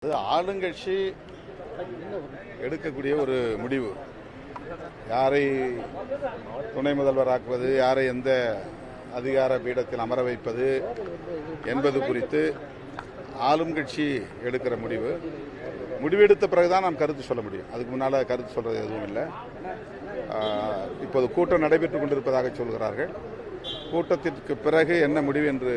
அது ஆளுங்கட்சி எடுக்கக்கூடிய ஒரு முடிவு. யாரை துணை முதல்வராக்குவது, யாரை எந்த அதிகார பீடத்தில் அமர வைப்பது என்பது குறித்து ஆளும் கட்சி எடுக்கிற முடிவெடுத்த பிறகுதான் நாம் கருத்து சொல்ல முடியும். அதுக்கு முன்னால் கருத்து சொல்றது எதுவும் இல்லை. இப்போது கூட்டம் நடைபெற்றுக் கொண்டிருப்பதாக சொல்கிறார்கள். கூட்டத்திற்கு பிறகு என்ன முடிவு என்று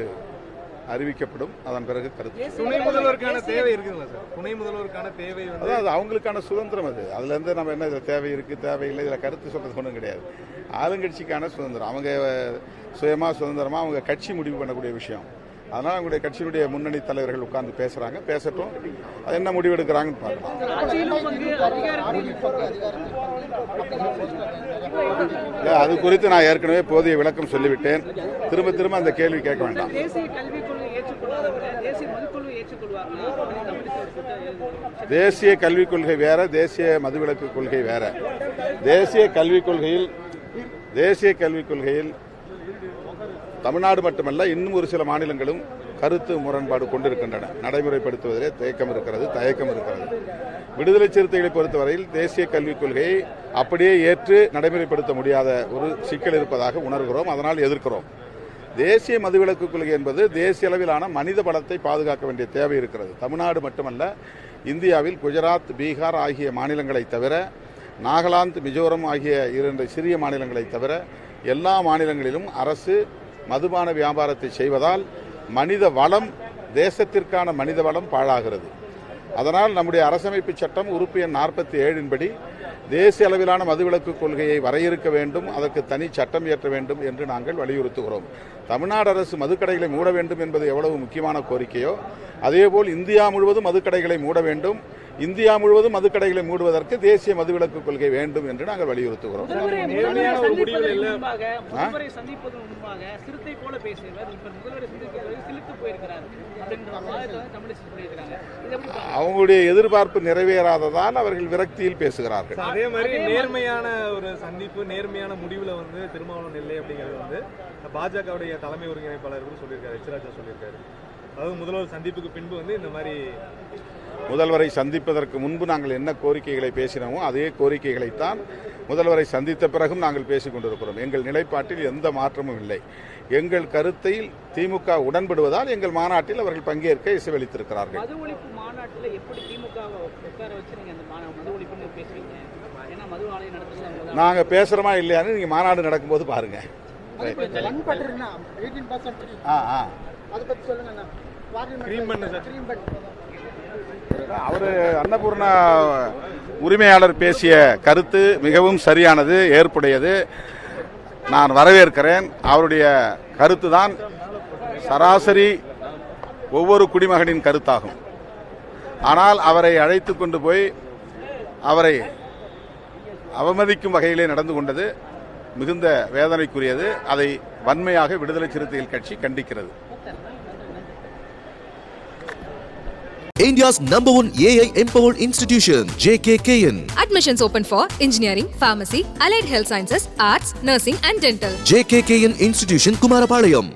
அறிவிக்கப்படும். அதன் பிறகு கருத்து. துணை முதல்வருக்கான தேவை இருக்குங்களா சார்? துணை முதல்வருக்கான தேவை அதாவது அவங்களுக்கான சுதந்திரம். அதுல இருந்து நம்ம என்ன இதில் தேவை இருக்கு தேவையில்லை இதில் கருத்து சொல்றது ஒன்றும் கிடையாது. ஆளுங்கட்சிக்கான சுதந்திரம். அவங்க சுயமா சுதந்திரமா அவங்க கட்சி முடிவு பண்ணக்கூடிய விஷயம். அதனால அவங்களுடைய கட்சியினுடைய முன்னணி தலைவர்கள் உட்கார்ந்து பேசுறாங்க, பேசட்டும். அது என்ன முடிவு எடுக்கிறாங்கன்னு பார்க்கலாம். அது குறித்து நான் ஏற்கனவே போதிய விளக்கம் சொல்லிவிட்டேன். திரும்ப திரும்ப அந்த கேள்வி கேட்க வேண்டாம். தேசிய கல்விக் கொள்கை வேற, தேசிய மதுவிலக்கு கொள்கை வேற. தேசிய கல்விக் கொள்கையில் தமிழ்நாடு மட்டுமல்ல, இன்னும் ஒரு சில மாநிலங்களும் கருத்து முரண்பாடு கொண்டிருக்கின்றன. நடைமுறைப்படுத்துவதிலே தயக்கம் இருக்கிறது. விடுதலை சிறுத்தைகளை பொறுத்தவரையில் தேசிய கல்விக் கொள்கையை அப்படியே ஏற்று நடைமுறைப்படுத்த முடியாத ஒரு சிக்கல் இருப்பதாக உணர்கிறோம். அதனால் எதிர்க்கிறோம். தேசிய மதுவிலக்கு கொள்கை என்பது தேசிய அளவிலான மனித வளத்தை பாதுகாக்க வேண்டிய தேவை இருக்கிறது. தமிழ்நாடு மட்டுமல்ல, இந்தியாவில் குஜராத், பீகார் ஆகிய மாநிலங்களை தவிர, நாகாலாந்து, மிசோரம் ஆகிய 2 சிறிய மாநிலங்களை தவிர எல்லா மாநிலங்களிலும் அரசு மதுபான வியாபாரத்தை செய்வதால் மனித வளம், தேசத்திற்கான மனித வளம் பாழாகிறது. அதனால் நம்முடைய அரசமைப்பு சட்டம் உறுப்பு எண் 47 படி தேசிய அளவிலான மதுவிலக்கு கொள்கையை வரையறுக்க வேண்டும், அதற்கு தனி சட்டம் இயற்ற வேண்டும் என்று நாங்கள் வலியுறுத்துகிறோம். தமிழ்நாடு அரசு மதுக்கடைகளை மூட வேண்டும் என்பது எவ்வளவு முக்கியமான கோரிக்கையோ, அதேபோல் இந்தியா முழுவதும் மதுக்கடைகளை மூட வேண்டும். இந்தியா முழுவதும் மதுக்கடைகளை மூடுவதற்கு தேசிய மதுவிலக்கு கொள்கை வேண்டும் என்று நாங்கள் வலியுறுத்துகிறோம். அவங்களுடைய எதிர்பார்ப்பு நிறைவேறாததால் அவர்கள் விரக்தியில் பேசுகிறார்கள். அதே மாதிரி நேர்மையான ஒரு சந்திப்பு, நேர்மையான முடிவுல திருமாவளவன் இல்லை அப்படிங்கிறது பாஜகவுடைய தலைமை ஒருங்கிணைப்பாளர் சொல்லியிருக்காரு, எச் ராஜா சொல்லியிருக்காரு. அதாவது முதல்வர் சந்திப்புக்கு பின்பு இந்த மாதிரி முதல்வரை சந்திப்பதற்கு முன்பு நாங்கள் என்ன கோரிக்கைகளை பேசினோமோ அதே கோரிக்கைகளைத்தான் முதல்வரை சந்தித்த பிறகும் நாங்கள் பேசிக் கொண்டிருக்கிறோம். எங்கள் நிலைப்பாட்டில் எந்த மாற்றமும் இல்லை. எங்கள் கருத்தில் திமுக உடன்படுவதால் எங்கள் மாநாட்டில் அவர்கள் பங்கேற்க இசைவளித்திருக்கிறார்கள். நாங்க பேசுறோமா இல்லையான்னு நீங்க மாநாடு நடக்கும்போது பாருங்க. அவரு அன்னபூர்ணா உரிமையாளர் பேசிய கருத்து மிகவும் சரியானது, ஏற்புடையது. நான் வரவேற்கிறேன். அவருடைய கருத்து தான் சராசரி ஒவ்வொரு குடிமகனின் கருத்தாகும். ஆனால் அவரை அழைத்து கொண்டு போய் அவரை அவமதிக்கும் வகையிலே நடந்து கொண்டது மிகுந்த வேதனைக்குரியது. அதை வன்மையாக விடுதலை சிறுத்தைகள் கட்சி கண்டிக்கிறது. India's #1 AI empowered institution, JKKN. Admissions open for engineering, pharmacy, allied health sciences, arts, nursing and dental. JKKN Institution, Kumarapalayam.